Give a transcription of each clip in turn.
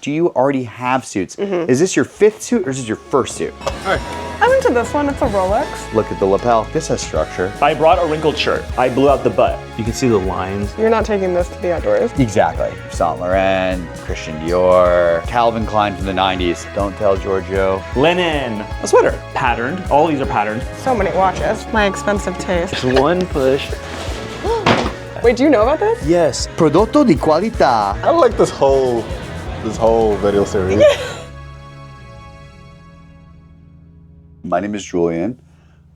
do you already have suits? Is this your 5th suit or is this your 1st suit? I'm into this one. It's a Rolex. Look at the lapel. This has structure. I brought a wrinkled shirt. I blew out the butt. You can see the lines. You're not taking this to the outdoors. Exactly. Saint Laurent, Christian Dior, Calvin Klein from the 90s. Don't tell Giorgio. Linen. A sweater. Patterned. All these are patterned. So many watches. My expensive taste. One push. Wait, do you know about this? Yes. Prodotto di qualità. I like this whole video series. My name is Julian.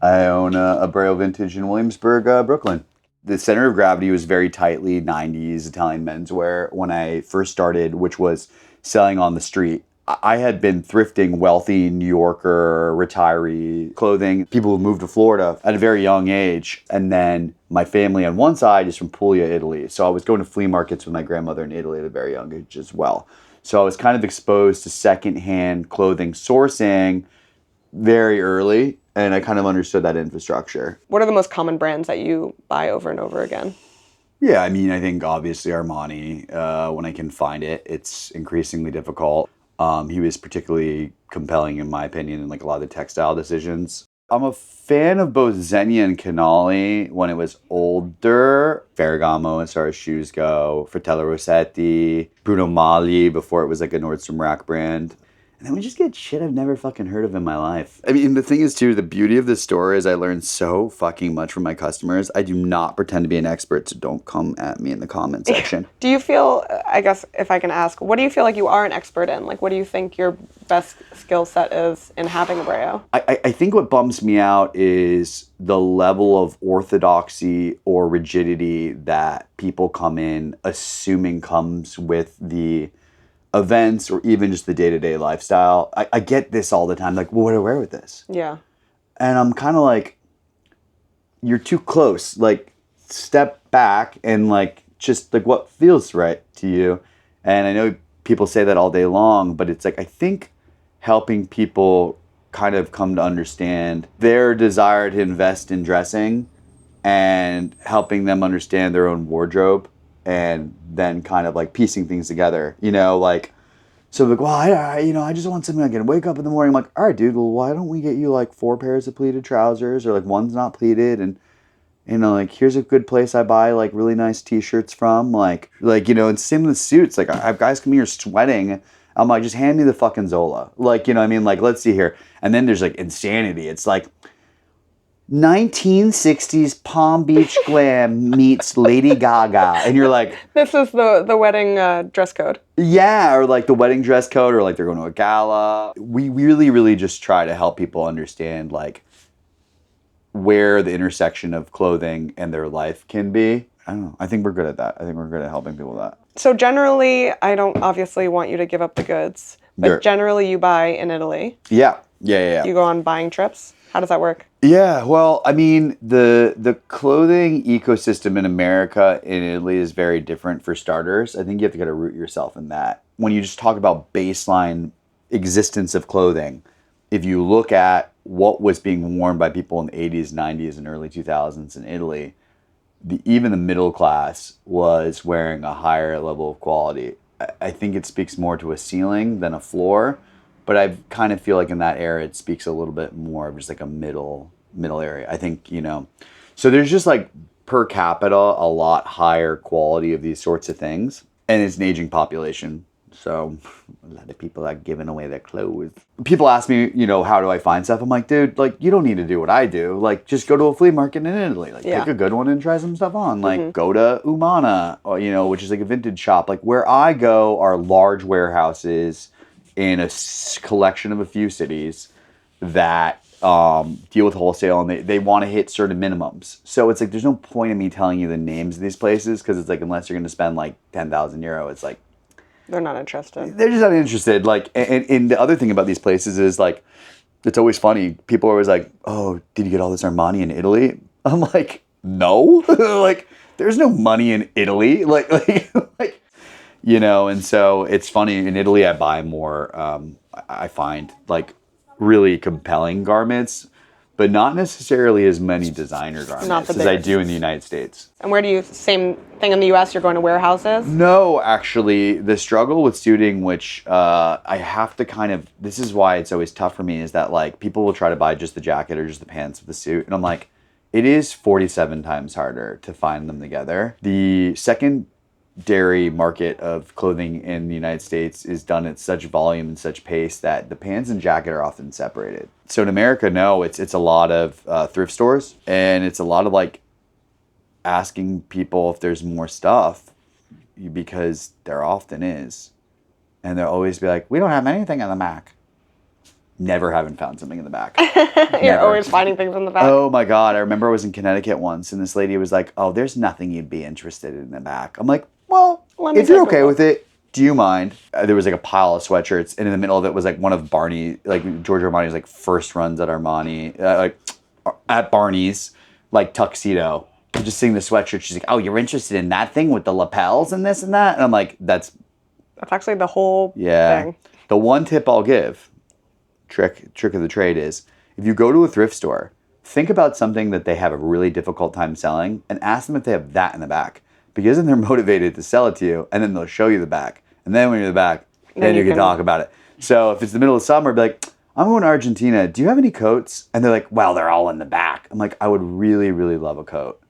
I own a Ebreo Vintage in Williamsburg, Brooklyn. The center of gravity was very tightly 90s Italian menswear when I first started, which was selling on the street. I had been thrifting wealthy New Yorker retiree clothing, people who moved to Florida at a very young age. And then my family on one side is from Puglia, Italy. So I was going to flea markets with my grandmother in Italy at a very young age as well. So I was kind of exposed to secondhand clothing sourcing very early, and I kind of understood that infrastructure. What are the most common brands that you buy over and over again? Yeah, I mean, I think obviously Armani, when I can find it, it's increasingly difficult. He was particularly compelling, in my opinion, in like a lot of the textile decisions. I'm a fan of both Zegna and Canali when it was older. Ferragamo as far as shoes go, Fratelli Rossetti, Bruno Magli before it was like a Nordstrom Rack brand. And then we just get shit I've never fucking heard of in my life. I mean, the thing is, too, the beauty of this store is I learned so fucking much from my customers. I do not pretend to be an expert, so don't come at me in the comment section. Do you feel, I guess if I can ask, what do you feel like you are an expert in? Like, what do you think your best skill set is in having Ebreo? I think what bums me out is the level of orthodoxy or rigidity that people come in assuming comes with the events or even just the day-to-day lifestyle. I get this all the time. Like, well, what do I wear with this? Yeah. And I'm kind of like, you're too close. Like, step back and like, just like what feels right to you. And I know people say that all day long, but it's like, I think helping people kind of come to understand their desire to invest in dressing and helping them understand their own wardrobe and then kind of like piecing things together, you know, like, so like, well, I just want something I can wake up in the morning. I'm like, all right, dude, well, why don't we get you like 4 pairs of pleated trousers or like one's not pleated, and you know, like, here's a good place I buy like really nice t-shirts from, like, you know, and same with suits. Like, I have guys come here sweating. I'm like, just hand me the fucking Zola. Like, you know what I mean? Like, let's see here. And then there's like insanity. It's like 1960s Palm Beach glam meets Lady Gaga. And you're like, This is the wedding dress code. yeah, or like the wedding dress code, or like they're going to a gala. We really, really just try to help people understand like where the intersection of clothing and their life can be. I don't know. I think we're good at that. I think we're good at helping people with that. So generally, I don't obviously want you to give up the goods, but Sure. Generally you buy in Italy. Yeah. You go on buying trips. How does that work? Yeah, well, I mean, the clothing ecosystem in America and Italy is very different for starters. I think you have to kind of root yourself in that. When you just talk about baseline existence of clothing, if you look at what was being worn by people in the 80s, 90s, and early 2000s in Italy, even the middle class was wearing a higher level of quality. I think it speaks more to a ceiling than a floor. But I kind of feel like in that era, it speaks a little bit more of just like a middle area. I think, you know, so there's just like per capita, a lot higher quality of these sorts of things. And it's an aging population. So a lot of people are giving away their clothes. People ask me, you know, how do I find stuff? I'm like, dude, like, you don't need to do what I do. Like, just go to a flea market in Italy. Like, pick a good one and try some stuff on. Like, go to Umana, or, you know, which is like a vintage shop. Like, where I go are large warehouses in a collection of a few cities that deal with wholesale, and they want to hit certain minimums. So it's like, there's no point in me telling you the names of these places, because it's like, unless you're going to spend like 10,000 euro, it's like, They're not interested. they're just not interested. Like, and the other thing about these places is like, it's always funny. People are always like, oh, did you get all this Armani in Italy? I'm like, no, like, there's no money in Italy. Like, you know, and so it's funny. In Italy, I buy more, I find, like, really compelling garments. but not necessarily as many designer garments as I do in the United States. And where do you, same thing in the US, you're going to warehouses? No, actually, the struggle with suiting, which I have to kind of, this is why it's always tough for me, is that like people will try to buy just the jacket or just the pants of the suit. And I'm like, it is 47 times harder to find them together. The secondary market of clothing in the United States is done at such volume and such pace that the pants and jacket are often separated. So in America, no, it's a lot of thrift stores, and it's a lot of like asking people if there's more stuff, because there often is. And they'll always be like, we don't have anything in the back. Never haven't found something in the back. You're always finding things in the back. Oh my God. I remember I was in Connecticut once and this lady was like, oh, there's nothing you'd be interested in the back. I'm like, well, if you're okay with it, do you mind? There was like a pile of sweatshirts, and in the middle of it was like one of Barney, like Giorgio Armani's like first runs at Armani, like at Barney's, like tuxedo. I'm just seeing the sweatshirt. She's like, oh, you're interested in that thing with the lapels and this and that? And I'm like, that's actually the whole thing. The one tip I'll give, trick of the trade, is if you go to a thrift store, think about something that they have a really difficult time selling and ask them if they have that in the back, because then they're motivated to sell it to you, and then they'll show you the back, and then when you're in the back, then you can talk about it. So if it's the middle of summer, be like, I'm going to Argentina, do you have any coats? And they're like, well, they're all in the back. I'm like, I would really, really love a coat.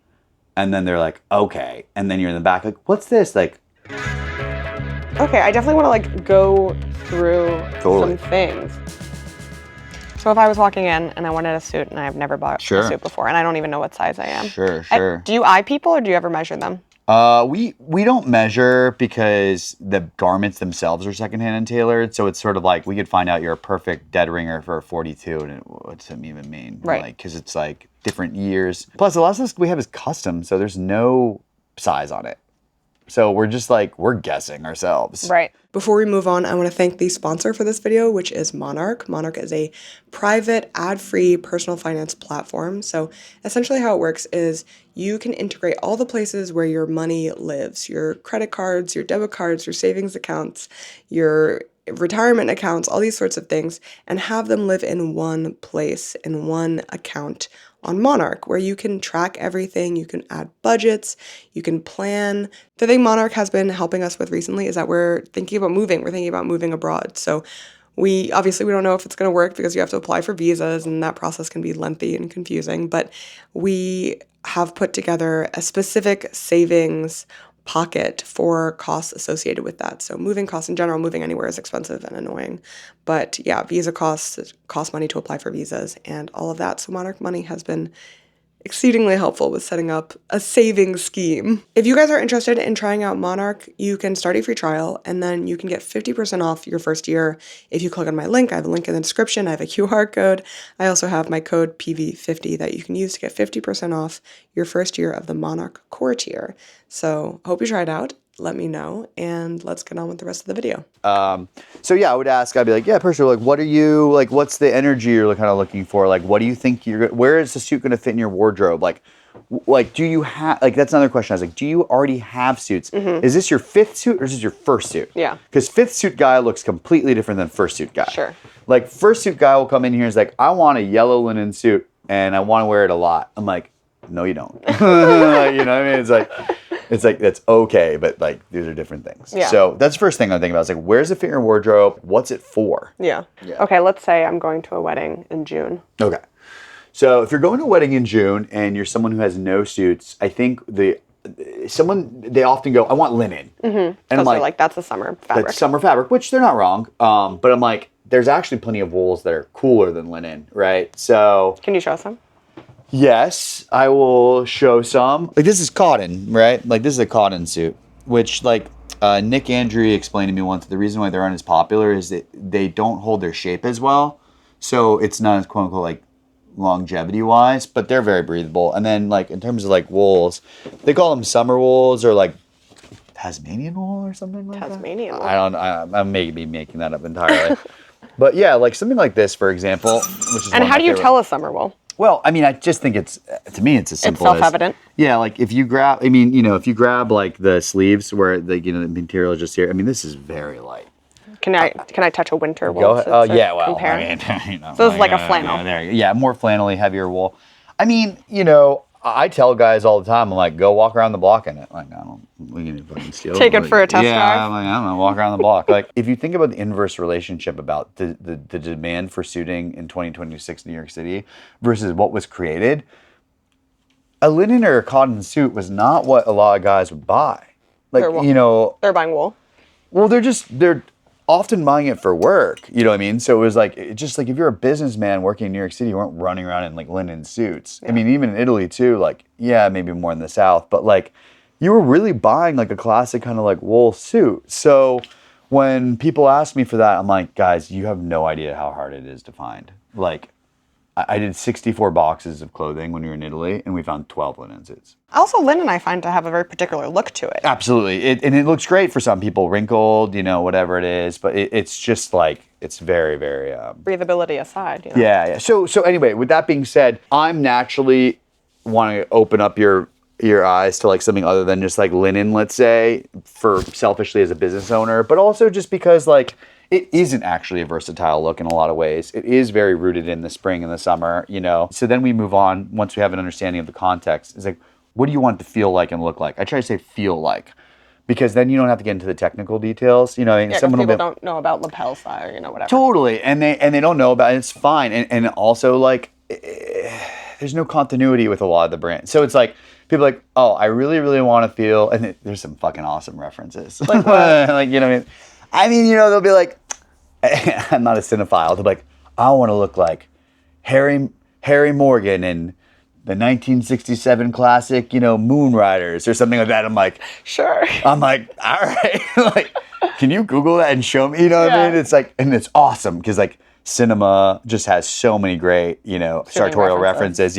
And then they're like, okay. And then you're in the back like, what's this? Like, okay, I definitely want to like go through some things. So if I was walking in and I wanted a suit and I've never bought a suit before and I don't even know what size I am. Sure. Do you eye people or do you ever measure them? We don't measure because the garments themselves are secondhand and tailored. So it's sort of like we could find out you're a perfect dead ringer for a 42, and what's it even mean? Right. Like, because it's like different years. Plus, a lot of stuff we have is custom, so there's no size on it. So we're just like, we're guessing ourselves. Right. Before we move on, I want to thank the sponsor for this video, which is Monarch. Monarch is a private, ad-free personal finance platform. So essentially how it works is you can integrate all the places where your money lives, your credit cards, your debit cards, your savings accounts, your retirement accounts, all these sorts of things, and have them live in one place, in one account on Monarch, where you can track everything, you can add budgets, you can plan. The thing Monarch has been helping us with recently is that we're thinking about moving abroad. So we don't know if it's going to work because you have to apply for visas and that process can be lengthy and confusing, but we have put together a specific savings pocket for costs associated with that. So moving costs in general, moving anywhere is expensive and annoying. But yeah, visa costs, cost money to apply for visas and all of that. So Monarch Money has been exceedingly helpful with setting up a savings scheme. If you guys are interested in trying out Monarch, you can start a free trial and then you can get 50% off your first year if you click on my link. I have a link in the description. I have a QR code. I also have my code PV50 that you can use to get 50% off your first year of the Monarch Core tier. So hope you try it out. Let me know, and let's get on with the rest of the video. So yeah, I'd be like, yeah, personally, like, what are you, like, what's the energy you're kind of looking for? Like, what do you think where is the suit going to fit in your wardrobe? Like, do you have, like, that's another question. I was like, do you already have suits? Mm-hmm. Is this your fifth suit or is this your first suit? Yeah. Because fifth suit guy looks completely different than first suit guy. Sure. Like, first suit guy will come in here and is like, I want a yellow linen suit and I want to wear it a lot. I'm like, no, you don't. You know what I mean? It's like, that's okay, but like, these are different things. Yeah. So that's the first thing I'm thinking about. Is like, where's it fit in your wardrobe? What's it for? Yeah. Okay, let's say I'm going to a wedding in June. Okay. So if you're going to a wedding in June and you're someone who has no suits, I think they often go, I want linen. Mm-hmm. And I'm like, that's a summer fabric. That's summer fabric, which they're not wrong. But I'm like, there's actually plenty of wools that are cooler than linen, right? So can you show us some? Yes, I will show some. Like, this is cotton, right? Like, this is a cotton suit, which, like, Nick Andrew explained to me once, the reason why they aren't as popular is that they don't hold their shape as well. So it's not as, quote unquote, like, longevity-wise, but they're very breathable. And then, like, in terms of, like, wools, they call them summer wools or, like, Tasmanian wool or something like Tasmanian wool. I may be making that up entirely. But, yeah, like, something like this, for example. Which is and how do you tell a summer wool? Well, I mean, I just think to me, it's as simple as... It's self-evident? Yeah, like, if you grab, like, the sleeves where, the material is just here, I mean, this is very light. Can I touch a winter wool? Go ahead. Oh yeah, well, compare? I mean, So it's like a flannel. Yeah, more flannelly, heavier wool. I mean, I tell guys all the time, I'm like, go walk around the block in it. Like, I don't, we can fucking steal. Take it for a test drive. Yeah, I'm like, I don't know, walk around the block. Like, if you think about the inverse relationship about the demand for suiting in 2026 New York City versus what was created, a linen or a cotton suit was not what a lot of guys would buy. Like, they're buying wool. Well, they're often buying it for work. You know what I mean? So it was like, just like if you're a businessman working in New York City, you weren't running around in like linen suits. Yeah. I mean, even in Italy too, like, yeah, maybe more in the South, but like you were really buying like a classic kind of like wool suit. So when people ask me for that, I'm like, guys, you have no idea how hard it is to find. Like, I did 64 boxes of clothing when we were in Italy, and we found 12 linen suits. Also, linen I find to have a very particular look to it. Absolutely. And it looks great for some people, wrinkled, whatever it is. But it's just like, it's very, very... breathability aside. Yeah. So anyway, with that being said, I'm naturally wanting to open up your eyes to like something other than just like linen, let's say, for selfishly as a business owner. But also just because like... it isn't actually a versatile look in a lot of ways. It is very rooted in the spring and the summer, So then we move on, once we have an understanding of the context. It's like, what do you want it to feel like and look like? I try to say feel like, because then you don't have to get into the technical details. Yeah, some people don't know about lapel style, whatever. Totally, and they don't know about it. It's fine, and also like, there's no continuity with a lot of the brands. So it's like, people are like, oh, I really, really want to feel, and there's some fucking awesome references. Like what? Like, what I mean? I mean, they'll be like, I'm not a cinephile. They're like, I want to look like Harry Morgan in the 1967 classic, Moon Riders or something like that. I'm like, sure. I'm like, all right. Like, can you Google that and show me? What I mean? It's like, and it's awesome because like cinema just has so many great, sartorial references,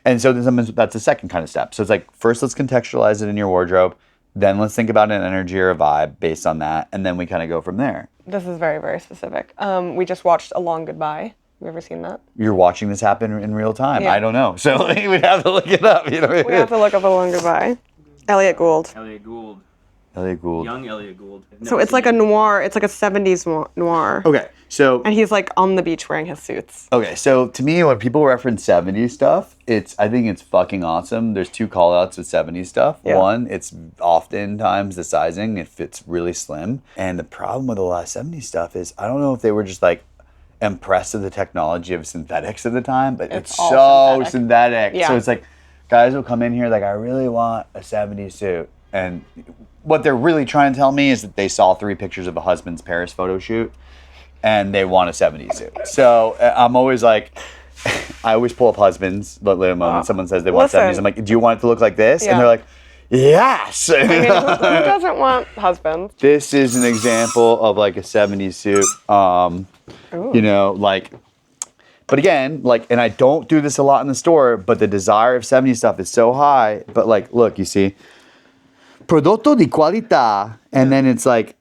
And so that's the second kind of step. So it's like, first let's contextualize it in your wardrobe. Then let's think about an energy or a vibe based on that, and then we kind of go from there. This is very, very specific. We just watched A Long Goodbye. Have you ever seen that? You're watching this happen in real time. Yeah. I don't know. So we would have to look it up. We have to look up A Long Goodbye. Elliot Gould. Young Elliot Gould. So it's like a noir. It's like a 70s noir. Okay, so... and he's like on the beach wearing his suits. Okay, so to me, when people reference 70s stuff, I think it's fucking awesome. There's two call-outs with 70s stuff. Yeah. One, it's oftentimes the sizing. It fits really slim. And the problem with a lot of 70s stuff is, I don't know if they were just like impressed with the technology of synthetics at the time, but it's so synthetic. Yeah. So it's like, guys will come in here like, I really want a 70s suit. And what they're really trying to tell me is that they saw 3 pictures of a husband's Paris photo shoot and they want a 70s suit. So I'm always like, I always pull up husbands, but the moment someone says they want 70s, I'm like, do you want it to look like this? Yeah. And they're like, yes. I mean, who doesn't want husbands? This is an example of like a 70s suit. But again, like, and I don't do this a lot in the store, but the desire of 70s stuff is so high. But like, look, you see, prodotto di qualità, and then it's like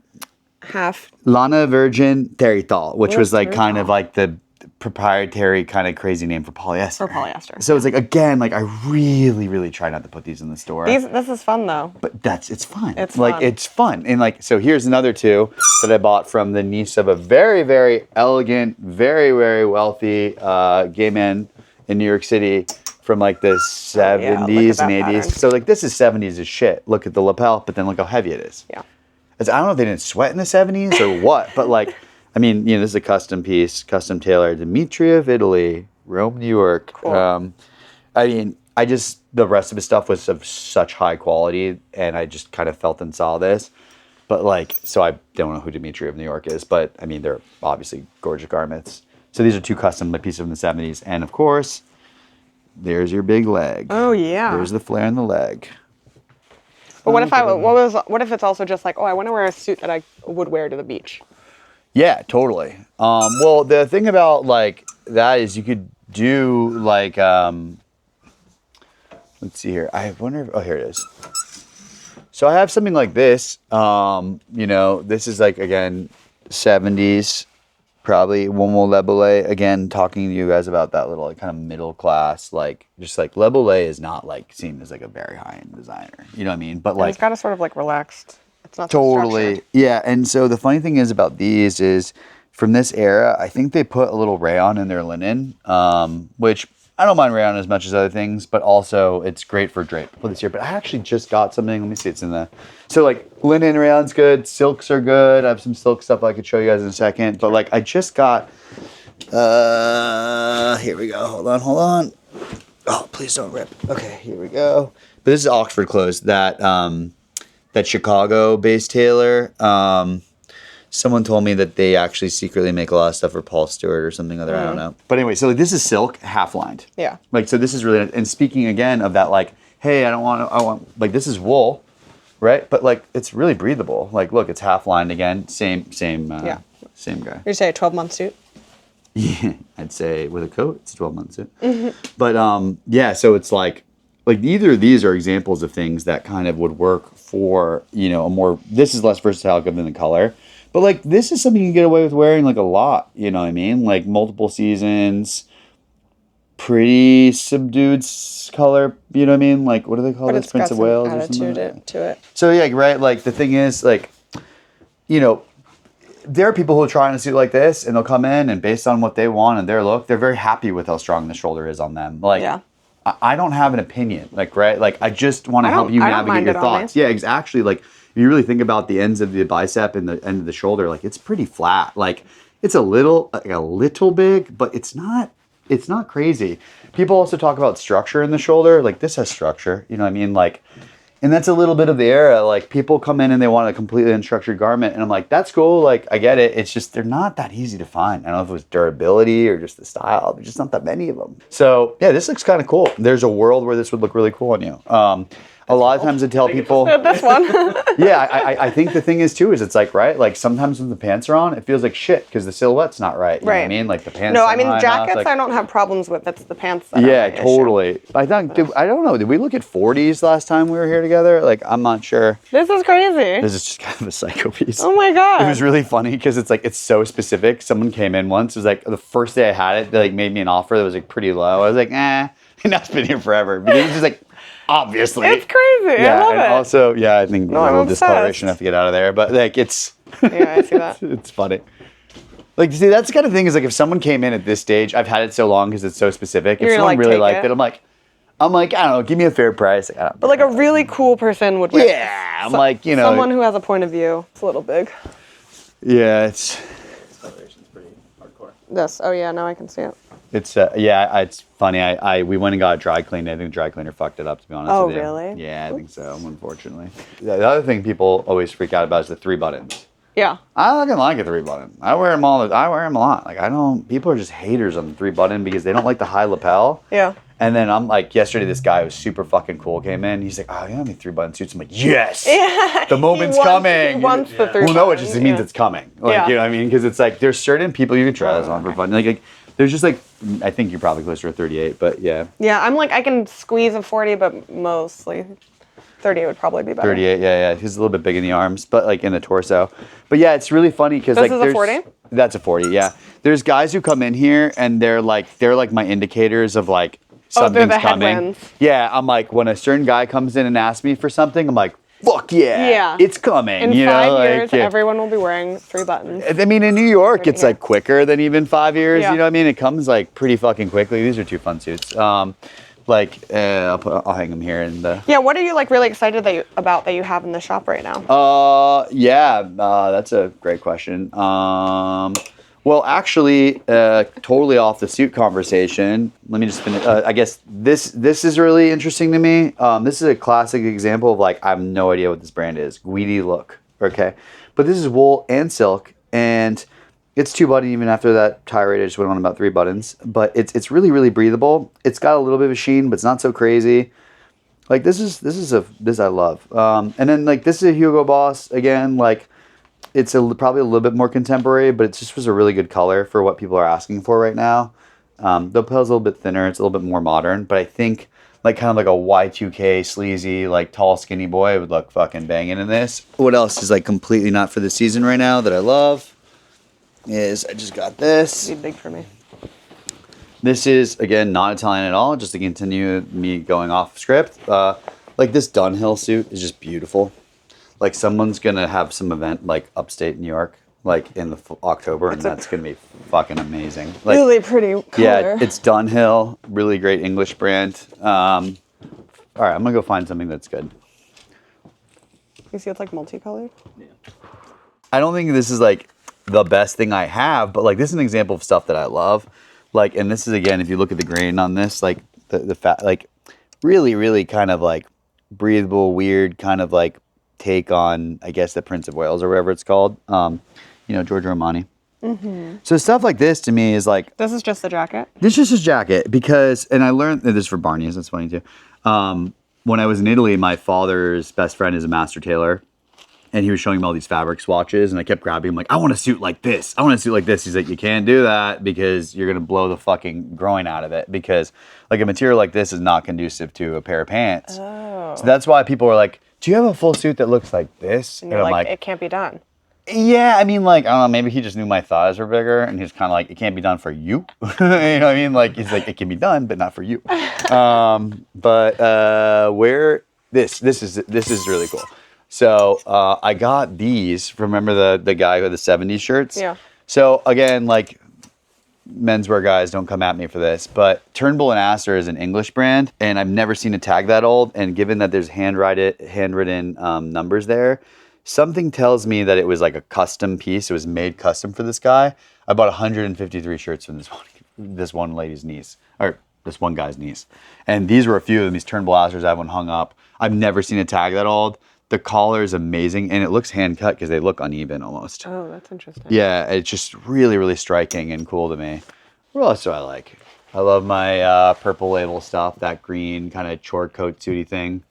half Lana Virgin Territol, which was like kind of like the proprietary kind of crazy name for polyester. So it's like, again, like I really, really try not to put these in the store. This is fun though. But it's fun. It's like, fun. It's fun. And like, so here's another 2 that I bought from the niece of a very, very elegant, very, very wealthy gay man in New York City from like the 70s and 80s. Pattern. So like, this is 70s as shit. Look at the lapel, but then look how heavy it is. Yeah. I don't know if they didn't sweat in the 70s or what, but like, I mean, this is a custom piece, custom tailored. Dimitri of Italy, Rome, New York. Cool. The rest of his stuff was of such high quality, and I just kind of felt and saw this. But like, so I don't know who Dimitri of New York is, but I mean, they're obviously gorgeous garments. So these are 2 custom pieces from the 70s. And of course, there's your big leg. Oh, yeah. There's the flare in the leg. But what if it's also just like, oh, I want to wear a suit that I would wear to the beach? Yeah, totally. Well, the thing about like that is you could do like, let's see here. I wonder if, here it is. So I have something like this. This is like, again, 70s, probably Womo Lebele. Again, talking to you guys about that little like, kind of middle class, like just like Lebele is not like seen as like a very high end designer. You know what I mean? But like, it's got a sort of like relaxed. It's not totally. Yeah, and so the funny thing is about these is from this era, I think they put a little rayon in their linen, which I don't mind rayon as much as other things, but also it's great for drape for this year. But I actually just got something. Let me see. It's in the so like linen rayon's good, silks are good. I have some silk stuff I could show you guys in a second. But like I just got. Here we go. Hold on. Oh, please don't rip. Okay, here we go. But this is Oxxford Clothes, that Chicago-based tailor. Someone told me that they actually secretly make a lot of stuff for Paul Stewart or something other. I don't know. But anyway, so this is silk, half lined. Yeah. Like so, this is really. And speaking again of that, like, hey, I want like this is wool, right? But like it's really breathable. Like, look, it's half lined again. Same. Yeah. Same guy. You say a 12-month suit? Yeah, I'd say with a coat, it's a 12-month suit. But yeah, so it's like either of these are examples of things that kind of would work for, you know, a more, this is less versatile given the color. But like this is something you get away with wearing like a lot, you know what I mean? Like multiple seasons, pretty subdued color, you know what I mean? Like what do they call this? Prince of Wales or something? To it. So yeah, right, like the thing is like, you know, there are people who are trying a suit like this and they'll come in and based on what they want and their look, they're very happy with how strong the shoulder is on them. Like, yeah. I don't have an opinion, like, right? Like, I just want to help you navigate your thoughts. Yeah, actually, like, if you really think about the ends of the bicep and the end of the shoulder, like, it's pretty flat. Like, it's a little big, but it's not crazy. People also talk about structure in the shoulder. Like, this has structure, you know what I mean? Like, and that's a little bit of the era. Like people come in and they want a completely unstructured garment. And I'm like, that's cool. Like I get it. It's just, they're not that easy to find. I don't know if it was durability or just the style. There's just not that many of them. So yeah, this looks kind of cool. There's a world where this would look really cool on you. A lot of times I tell people this one. Yeah, I think the thing is too is it's like, right, like sometimes when the pants are on it feels like shit because the silhouette's not right, you know what I mean? Like the pants. No, I mean jackets like, I don't have problems with. It's the pants that yeah, totally. I don't know, did we look at 40s last time we were here together? Like I'm not sure. This is crazy. This is just kind of a psycho piece. Oh my god. It was really funny because it's like it's so specific. Someone came in once, it was like the first day I had it, they like made me an offer that was like pretty low. I was like, and now it's been here forever. But it was just like obviously. It's crazy. Yeah, I love and it. also, yeah, I think no, a little I'm discoloration, I have to get out of there. But like it's yeah, I see that. It's funny. Like, see, that's the kind of thing is like if someone came in at this stage, I've had it so long because it's so specific. If someone really liked it, I'm like, I don't know, give me a fair price. But like a really cool person would wear yeah, I'm like, you know. Someone who has a point of view. It's a little big. Yeah, it's pretty hardcore. This, oh yeah, now I can see it. It's yeah, it's funny. we went and got it dry cleaned. I think the dry cleaner fucked it up, to be honest with you. Oh really? Yeah, I think so. Unfortunately, the other thing people always freak out about is the 3 buttons. Yeah. I fucking like a 3 button. I wear them a lot. Like people are just haters on the 3 button because they don't like the high lapel. Yeah. And then I'm like, yesterday this guy who was super fucking cool came in. He's like, oh, you have me 3 button suits. I'm like, yes, yeah, the moment's coming. He wants the 3 Well, no, it just means it's coming. Like, you know what I mean? Because it's like, there's certain people you can try this on for fun. Like there's just like, I think you're probably closer to 38, but yeah. Yeah, I'm like, I can squeeze a 40, but mostly 38 would probably be better. 38, yeah. He's a little bit big in the arms, but like in the torso. But yeah, it's really funny because like this is a 40? That's a 40, yeah. There's guys who come in here and they're like my indicators of like, something's coming. Headwinds. Yeah, I'm like, when a certain guy comes in and asks me for something, I'm like, fuck yeah, it's coming. In 5 years, everyone will be wearing 3 buttons. I mean, in New York, it's like quicker than even 5 years. Yeah. You know what I mean? It comes like pretty fucking quickly. These are 2 fun suits. I'll hang them here. Yeah, what are you like really excited that you have in the shop right now? That's a great question. Well, actually, totally off the suit conversation. Let me just finish. I guess this is really interesting to me. This is a classic example of like I have no idea what this brand is. Guidi look, okay? But this is wool and silk, and it's 2 button even after that tirade I just went on about 3 buttons. But it's really really breathable. It's got a little bit of a sheen, but it's not so crazy. Like this I love. And then like this is a Hugo Boss again, like. It's probably a little bit more contemporary, but it just was a really good color for what people are asking for right now. The lapel's a little bit thinner. It's a little bit more modern, but I think like kind of like a Y2K sleazy, like tall, skinny boy would look fucking banging in this. What else is like completely not for the season right now that I love is I just got this. It'd be big for me. This is, again, not Italian at all, just to continue me going off script. Like this Dunhill suit is just beautiful. Like someone's gonna have some event like upstate New York, like in the October, and that's gonna be fucking amazing. Like, really pretty color. Yeah, it's Dunhill, really great English brand. All right, I'm gonna go find something that's good. You see, it's like multicolored. Yeah. I don't think this is like the best thing I have, but like this is an example of stuff that I love. Like, and this is again, if you look at the grain on this, like the fat, like really kind of like breathable, weird kind of like take on, I guess, the Prince of Wales or whatever it's called. Giorgio Armani. Mm-hmm. So stuff like this to me is like. This is just the jacket? This is his jacket because, and I learned that this is for Barney's, that's funny too. When I was in Italy, my father's best friend is a master tailor. And he was showing me all these fabric swatches, and I kept grabbing him like, I want a suit like this. I want a suit like this. He's like, you can't do that because you're going to blow the fucking groin out of it, because like a material like this is not conducive to a pair of pants. Oh. So that's why people are like, do you have a full suit that looks like this? And you're like, it can't be done. Yeah, I mean, like, I don't know, maybe he just knew my thighs were bigger, and he's kind of like, it can't be done for you. You know what I mean? Like, he's like, it can be done, but not for you. This is really cool. So I got these. Remember the guy with the 70s shirts? Yeah. So again, like menswear guys, don't come at me for this, but Turnbull Asser is an English brand, and I've never seen a tag that old. And given that there's handwritten numbers there, something tells me that it was like a custom piece. It was made custom for this guy. I bought 153 shirts from this one lady's niece, or this one guy's niece. And these were a few of them. These Turnbull Assers I have one hung up. I've never seen a tag that old. The collar is amazing, and it looks hand cut because they look uneven almost. Oh, that's interesting. Yeah, it's just really, really striking and cool to me. What else do I like? I love my Purple Label stuff, that green kind of short coat suity thing.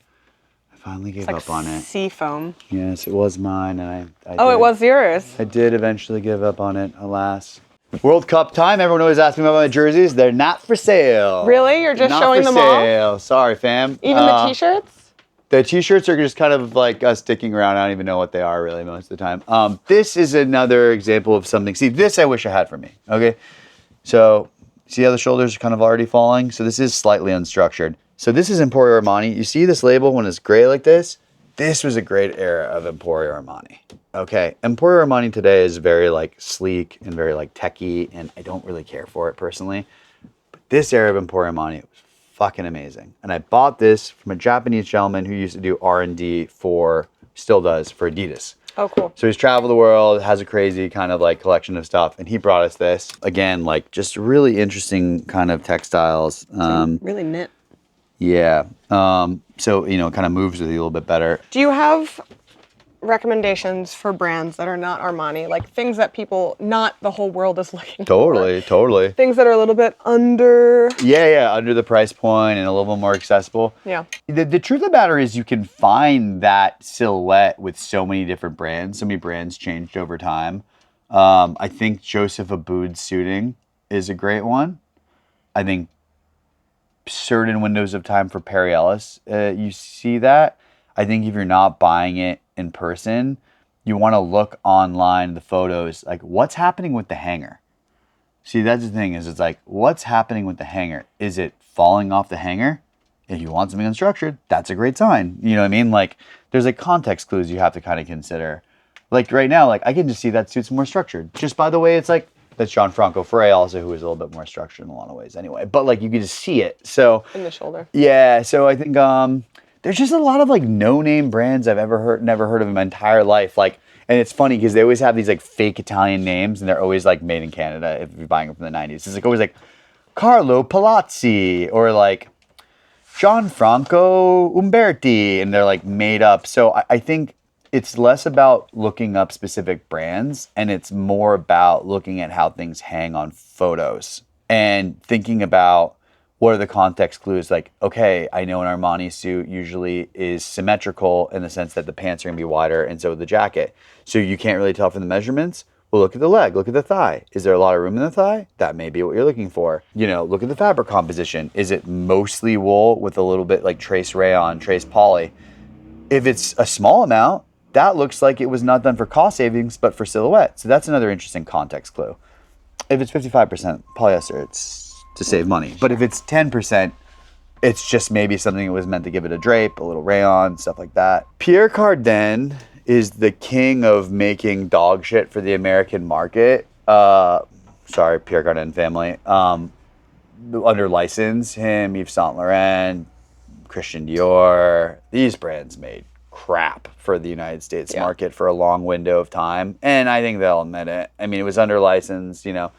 I finally gave up on it. Sea foam. Yes, it was mine, and I it was yours. I did eventually give up on it, alas. World Cup time. Everyone always asks me about my jerseys. They're not for sale. Really? You're just showing them all? Sorry, fam. Even the t-shirts? The t-shirts are just kind of like us sticking around. I don't even know what they are really most of the time. This is another example of something. See, this I wish I had for me. Okay. So see how the shoulders are kind of already falling? So this is slightly unstructured. So this is Emporio Armani. You see this label when it's gray like this? This was a great era of Emporio Armani. Okay. Emporio Armani today is very like sleek and very like techy, and I don't really care for it personally. But this era of Emporio Armani was fucking amazing. And I bought this from a Japanese gentleman who used to do R&D still does, for Adidas. Oh, cool. So he's traveled the world, has a crazy kind of like collection of stuff, and he brought us this. Again, like just really interesting kind of textiles. Really knit. Yeah. So, it kind of moves with you a little bit better. Do you have recommendations for brands that are not Armani, like things that not the whole world is looking for? Totally. Things that are a little bit under. Yeah, under the price point and a little bit more accessible. Yeah. The truth of the matter is you can find that silhouette with so many different brands. So many brands changed over time. I think Joseph Abboud suiting is a great one. I think certain windows of time for Perry Ellis, you see that. I think if you're not buying it in person, you want to look online, the photos, like what's happening with the hanger. See, that's the thing is it's like, what's happening with the hanger? Is it falling off the hanger? If you want something unstructured, that's a great sign. You know what I mean? Like there's like context clues you have to kind of consider. Like right now, like I can just see that suit's more structured. Just by the way, it's like, that's Gianfranco Ferre also, who is a little bit more structured in a lot of ways anyway. But like you can just see it. So in the shoulder. Yeah, so I think there's just a lot of like no-name brands I've never heard of in my entire life. Like, and it's funny because they always have these like fake Italian names, and they're always like made in Canada if you're buying them from the 90s. It's like always like Carlo Palazzi or like Gianfranco Umberti, and they're like made up. So I think it's less about looking up specific brands, and it's more about looking at how things hang on photos and thinking about what are the context clues. Like, okay, I know an Armani suit usually is symmetrical in the sense that the pants are going to be wider, and so the jacket. So you can't really tell from the measurements. Well, look at the leg, look at the thigh. Is there a lot of room in the thigh? That may be what you're looking for. Look at the fabric composition. Is it mostly wool with a little bit like trace rayon, trace poly? If it's a small amount, that looks like it was not done for cost savings, but for silhouette. So that's another interesting context clue. If it's 55% polyester, it's to save money. But if it's 10%, it's just maybe something that was meant to give it a drape, a little rayon, stuff like that. Pierre Cardin is the king of making dog shit for the American market. Sorry, Pierre Cardin family. Under license, him, Yves Saint Laurent, Christian Dior, these brands made crap for the United States market for a long window of time. And I think they'll admit it. I mean, it was under license, you know.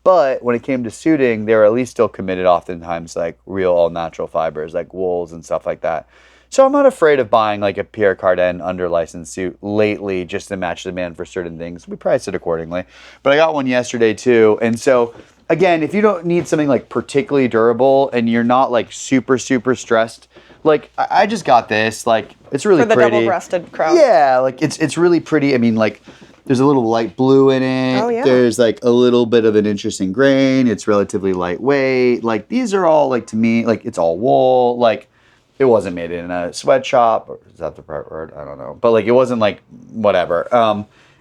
But when it came to suiting, they were at least still committed oftentimes like real all natural fibers, like wools and stuff like that. So I'm not afraid of buying like a Pierre Cardin under licensed suit lately just to match demand for certain things. We price it accordingly. But I got one yesterday too. And so again, if you don't need something like particularly durable and you're not like super stressed, like I just got this, like it's really pretty. For the double-breasted crowd. Yeah, like it's really pretty. I mean, like there's a little light blue in it. Oh, yeah. There's like a little bit of an interesting grain. It's relatively lightweight. Like these are all like to me, like it's all wool. Like it wasn't made in a sweatshop. Or is that the right word? I don't know. But like it wasn't like whatever.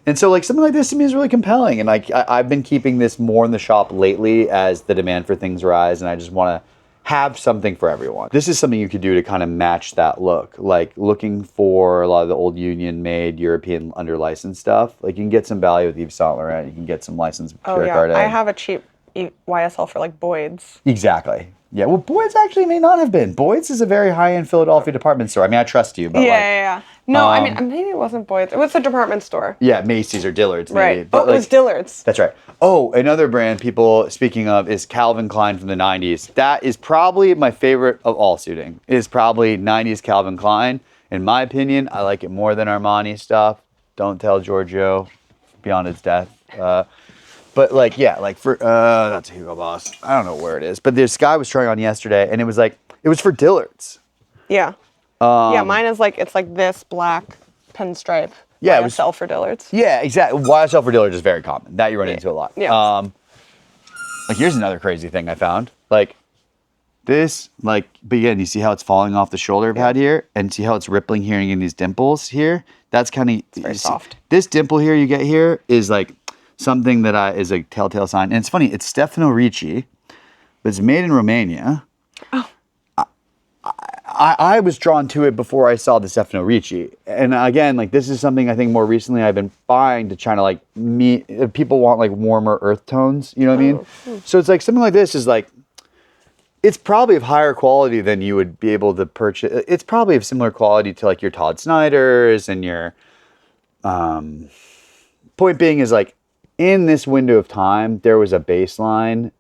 And so like something like this to me is really compelling. And like I've been keeping this more in the shop lately as the demand for things rise. And I just want to have something for everyone. This is something you could do to kind of match that look. Like looking for a lot of the old Union made European under license stuff. Like you can get some value with Yves Saint Laurent. You can get some license with Pierre Cardin. I have a cheap YSL for like Boyd's. Exactly. Yeah, well, Boyd's actually may not have been. Boyd's is a very high-end Philadelphia department store. I mean, I trust you, but Yeah. No, I mean, maybe it wasn't Boyd's. It was a department store. Yeah, Macy's or Dillard's, maybe. Right. But it was Dillard's. That's right. Oh, another brand people speaking of is Calvin Klein from the 90s. That is probably my favorite of all suiting. It is probably 90s Calvin Klein. In my opinion, I like it more than Armani stuff. Don't tell Giorgio beyond its death. But like, yeah, like for, that's a Hugo Boss. I don't know where it is. But this guy was trying on yesterday and it was like, it was for Dillard's. Yeah. Yeah, mine is like, it's like this black pinstripe. Yeah, it was YSL for Dillard's. Yeah, exactly. YSL for Dillard's is very common. That you run into a lot. Yeah. Like here's another crazy thing I found. Like this, like, but again, you see how it's falling off the shoulder pad here? And see how it's rippling here and getting these dimples here? That's kind of very soft. This dimple here you get here is like something that is a telltale sign. And it's funny, it's Stefano Ricci, but it's made in Romania. Oh. I was drawn to it before I saw the Stefano Ricci. And again, like this is something I think more recently I've been buying to try to like meet, people want like warmer earth tones, you know what I mean? So it's like something like this is like, it's probably of higher quality than you would be able to purchase. It's probably of similar quality to like your Todd Snyder's and your, point being is like, in this window of time, there was a baseline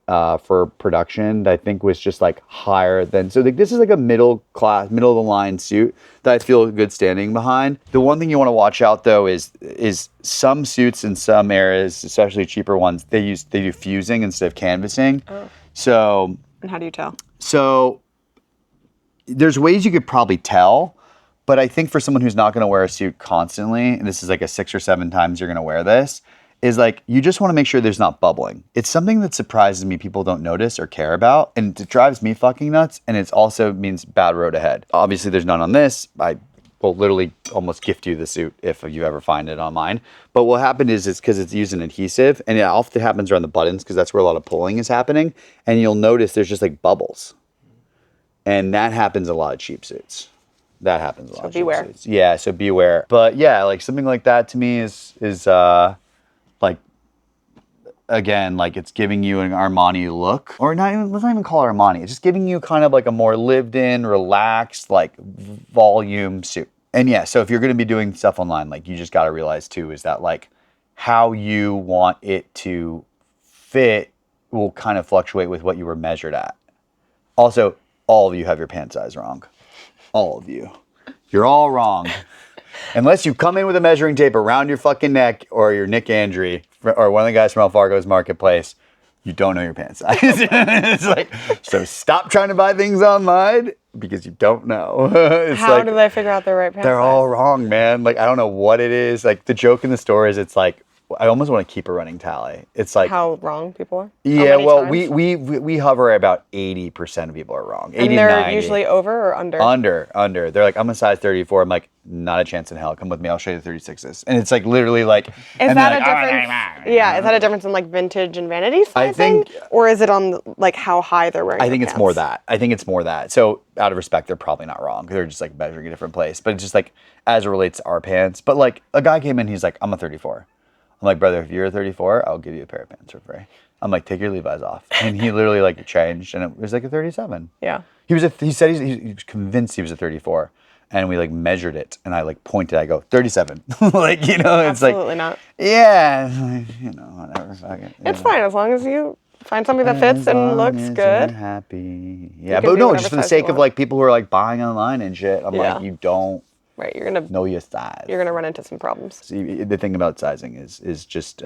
for production that I think was just like higher than, so like, this is like a middle of the line suit that I feel good standing behind. The one thing you want to watch out though is some suits in some areas, especially cheaper ones, they do fusing instead of canvassing. Oh. So. And how do you tell? So there's ways you could probably tell, but I think for someone who's not going to wear a suit constantly, and this is like a 6 or 7 times you're going to wear this, is like, you just want to make sure there's not bubbling. It's something that surprises me people don't notice or care about, and it drives me fucking nuts, and it also means bad road ahead. Obviously, there's none on this. I will literally almost gift you the suit if you ever find it on mine. But what happened is it's because it's using adhesive, and it often happens around the buttons because that's where a lot of pulling is happening, and you'll notice there's just like bubbles. And that happens a lot of cheap suits. That happens a lot of cheap suits. Yeah, so beware. But yeah, like something like that to me is like, again, like it's giving you an Armani look, or not even, let's not even call it Armani. It's just giving you kind of like a more lived in, relaxed, like volume suit. And yeah, so if you're going to be doing stuff online, like you just got to realize too, is that like how you want it to fit will kind of fluctuate with what you were measured at. Also, all of you have your pant size wrong. All of you. You're all wrong. Unless you come in with a measuring tape around your fucking neck, or you're Nick Andre, or one of the guys from Alfargo's Marketplace, you don't know your pant size. It's like, so stop trying to buy things online because you don't know. How do they figure out their right pant size? They're all wrong, man. Like, I don't know what it is. Like, the joke in the store is it's like, I almost want to keep a running tally. It's like how wrong people are. Yeah, well, we hover about 80% of people are wrong. 80 and they're 90. usually over or under? Under. They're like, I'm a size 34. I'm like, not a chance in hell. Come with me. I'll show you the 36s. And it's like literally like. Is that a difference? Yeah, is that a difference in like vintage and vanity sizing? I think, or is it on like how high they're wearing? I think it's more that. So out of respect, they're probably not wrong. They're just like measuring a different place. But it's just like as it relates to our pants. But like a guy came in, he's like, I'm a 34. I'm like, brother, if you're a 34, I'll give you a pair of pants for free. I'm like, take your Levi's off. And he literally like changed and it was like a 37. Yeah. He said he was convinced he was a 34. And we like measured it and I like pointed, I go, 37. Like, you know, it's like. Absolutely not. Yeah. You know, whatever. It's fine as long as you find something that fits and looks good. You're happy. Yeah, but no, just for the sake of like people who are like buying online and shit. I'm like, you don't. Right, you're gonna know your size. You're gonna run into some problems. See, the thing about sizing is just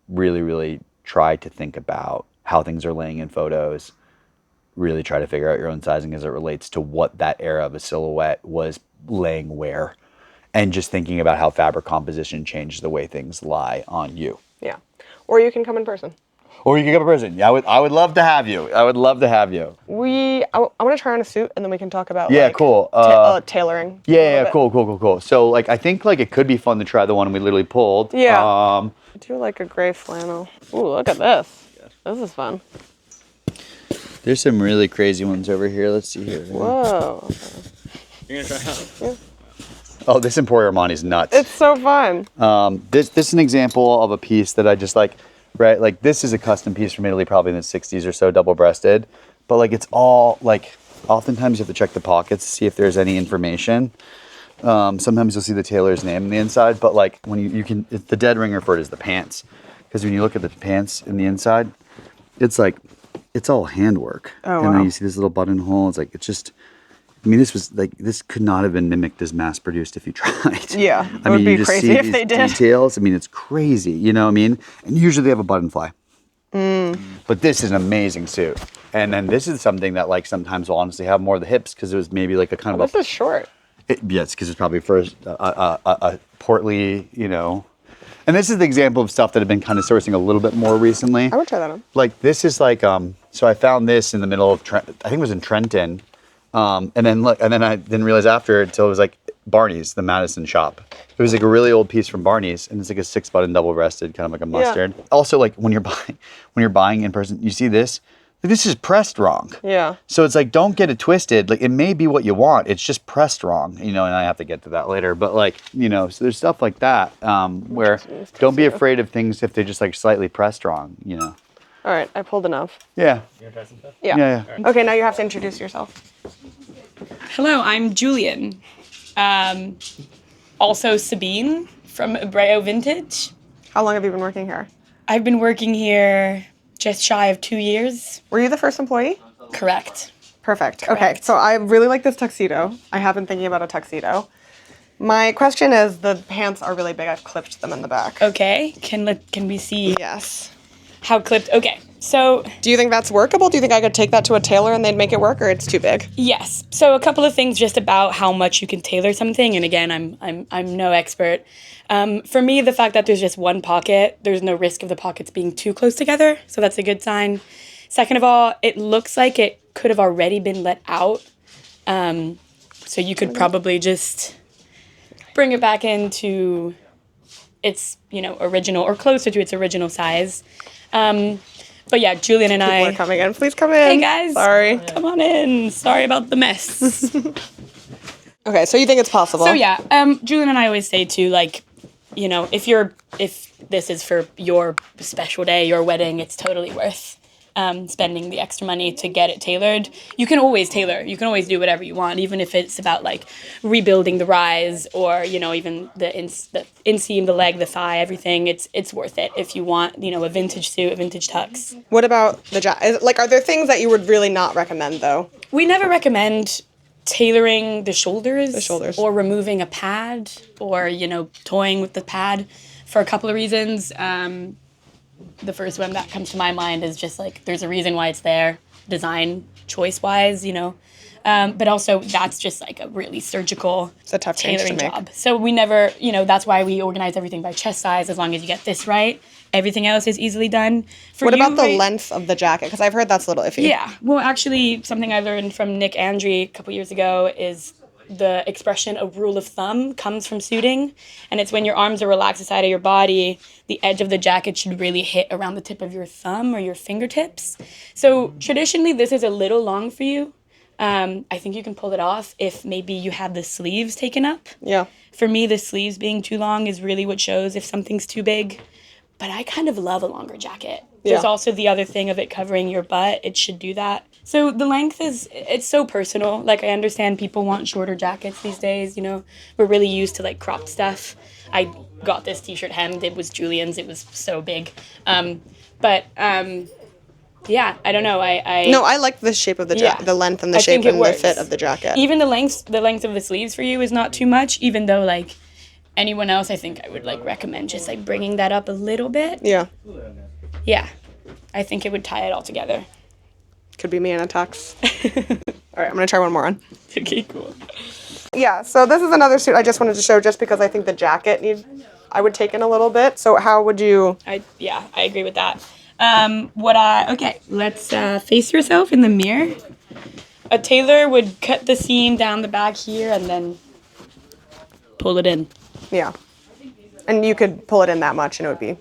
really, really try to think about how things are laying in photos. Really try to figure out your own sizing as it relates to what that era of a silhouette was laying where, and just thinking about how fabric composition changes the way things lie on you. Yeah, or you can come in person. Or you can come in person. Yeah, I would love to have you. I would love to have you. I want to try on a suit and then we can talk about cool. Tailoring. Yeah, cool. So like I think like it could be fun to try the one we literally pulled. Yeah. I do like a gray flannel. Ooh, look at this. This is fun. There's some really crazy ones over here. Let's see here. Whoa. You're gonna try out? Yeah. Oh, this Emporio Armani is nuts. It's so fun. This is an example of a piece that I just like. Right, like this is a custom piece from Italy, probably in the 60s or so, double-breasted. But like it's all like, oftentimes you have to check the pockets to see if there's any information. Sometimes you'll see the tailor's name on the inside, but like when you can, the dead ringer for it is the pants, because when you look at the pants in the inside, it's like it's all handwork. Oh, and then you see this little buttonhole. It's like it's just. I mean, this could not have been mimicked as mass produced if you tried. Yeah, it I would mean, be you just crazy see if these they did. details. I mean, it's crazy. You know what I mean? And usually they have a button fly. But this is an amazing suit. And then this is something that like sometimes will honestly have more of the hips because it was maybe like a kind of this is short. Yes, because it's probably first a portly, you know. And this is the example of stuff that have been kind of sourcing a little bit more recently. I would try that on. Like this is like so I found this in the middle of I think it was in Trenton. And then I didn't realize after until it was like Barney's, the Madison shop. It was like a really old piece from Barney's, and it's like a 6-button double-breasted, kind of like a mustard. Yeah. Also, like when you're buying in person, you see this. This is pressed wrong. Yeah. So it's like, don't get it twisted. Like it may be what you want. It's just pressed wrong, you know. And I have to get to that later. But like, you know, so there's stuff like that where don't be afraid of things if they're just like slightly pressed wrong, you know. All right, I pulled enough. Yeah. You gonna try some stuff? Yeah. Yeah. Right. Okay, now you have to introduce yourself. Hello, I'm Julian. Also Sabine from Ebreo Vintage. How long have you been working here? I've been working here just shy of 2 years. Were you the first employee? Correct. Perfect. Okay, so I really like this tuxedo. I have been thinking about a tuxedo. My question is, the pants are really big. I've clipped them in the back. Okay, can we see? Yes. How clipped? Okay, so. Do you think that's workable? Do you think I could take that to a tailor and they'd make it work, or it's too big? Yes. So a couple of things just about how much you can tailor something, and again, I'm no expert. For me, the fact that there's just one pocket, there's no risk of the pockets being too close together, so that's a good sign. Second of all, it looks like it could have already been let out, so you could probably just bring it back into its, original or closer to its original size. But yeah, Julian and People I... are coming in. Please come in. Hey, guys. Sorry. Come on in. Sorry about the mess. Okay, so you think it's possible? So yeah, Julian and I always say too, like, if this is for your special day, your wedding, it's totally worth spending the extra money to get it tailored. You can always tailor. You can always do whatever you want, even if it's about like rebuilding the rise or, even the inseam, the leg, the thigh, everything. It's worth it if you want, a vintage suit, a vintage tux. What about the jacket? Like, are there things that you would really not recommend though? We never recommend tailoring the shoulders or removing a pad or, toying with the pad for a couple of reasons. The first one that comes to my mind is just like, there's a reason why it's there. design choice-wise, you know. But also that's just like a really surgical it's a tough tailoring change to job. So we never, you know, that's why we organize everything by chest size. As long as you get this right, everything else is easily done. What about the length of the jacket? Because I've heard that's a little iffy. Yeah. Well, actually, something I learned from Nick Andre a couple years ago is the expression "a rule of thumb" comes from suiting, and it's when your arms are relaxed inside of your body, the edge of the jacket should really hit around the tip of your thumb or your fingertips. So traditionally, this is a little long for you. I think you can pull it off if maybe you have the sleeves taken up. Yeah. For me, the sleeves being too long is really what shows if something's too big. But I kind of love a longer jacket. There's also the other thing of it covering your butt. It should do that. So the length it's so personal. Like, I understand people want shorter jackets these days, you know. We're really used to, like, cropped stuff. I got this t-shirt hemmed. It was Julian's. It was so big. Yeah, I don't know. No, I like the shape of the jacket, the length and the shape and the fit of the jacket. Even the length of the sleeves for you is not too much, even though, like, anyone else, I think I would, like, recommend just, like, bringing that up a little bit. Yeah. Yeah. I think it would tie it all together. Could be me in a tux. All right, I'm going to try one more on. Okay, cool. Yeah, so this is another suit I just wanted to show just because I think the jacket I would take in a little bit. So how would you... I agree with that. Okay, let's face yourself in the mirror. A tailor would cut the seam down the back here and then pull it in. Yeah. And you could pull it in that much and it would be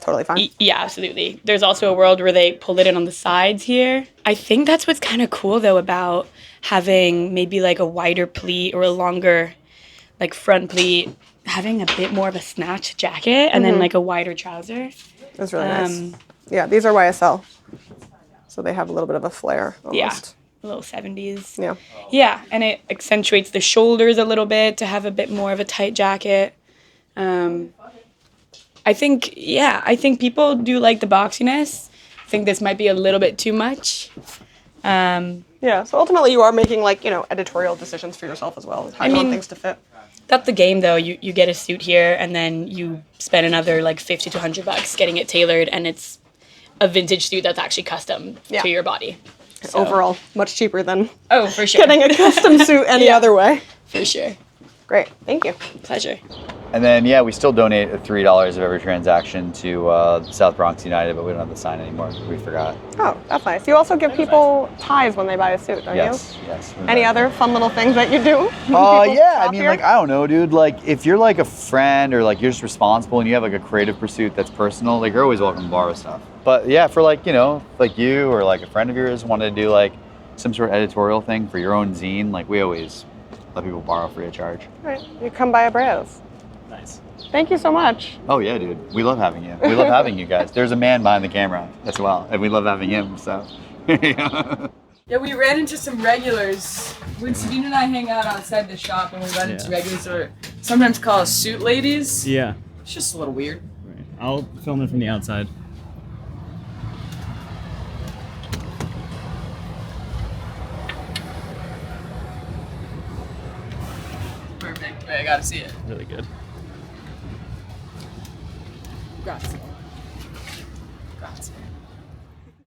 totally fine. Yeah, absolutely. There's also a world where they pull it in on the sides here. I think that's what's kind of cool, though, about having maybe like a wider pleat or a longer like front pleat, having a bit more of a snatched jacket and then like a wider trouser. That's really nice. Yeah, these are YSL. So they have a little bit of a flare almost. Yeah, a little 70s. Yeah. Yeah, and it accentuates the shoulders a little bit to have a bit more of a tight jacket. I think people do like the boxiness. I think this might be a little bit too much. Yeah, so ultimately you are making, like, you know, editorial decisions for yourself as well. How you want things to fit. That's the game, though. You get a suit here, and then you spend another, like, $50 to $100 getting it tailored, and it's a vintage suit that's actually custom to your body. So. Overall, much cheaper than for sure. getting a custom suit any other way. For sure. Great, thank you. Pleasure. And then, we still donate $3 of every transaction to South Bronx United, but we don't have the sign anymore. We forgot. Oh, that's nice. You also give people ties when they buy a suit, don't you? Yes. Any other fun little things that you do? Yeah, I mean, like, I don't know, dude. Like, if you're, like, a friend or, like, you're just responsible and you have, like, a creative pursuit that's personal, like, you're always welcome to borrow stuff. But, yeah, for, like, you know, like you or, like, a friend of yours wanted to do, like, some sort of editorial thing for your own zine, like, we always let people borrow free of charge. All right, you come by Ebreo's. Nice. Thank you so much. Oh, yeah, dude. We love having you. We love having you guys. There's a man behind the camera as well, and we love having him, so. Yeah, we ran into some regulars. When Sabine and I hang out outside the shop and we run into regulars who are sometimes call us suit ladies. Yeah. It's just a little weird. Right. I'll film it from the outside. Perfect. Wait, I gotta see it. Really good. Grazie.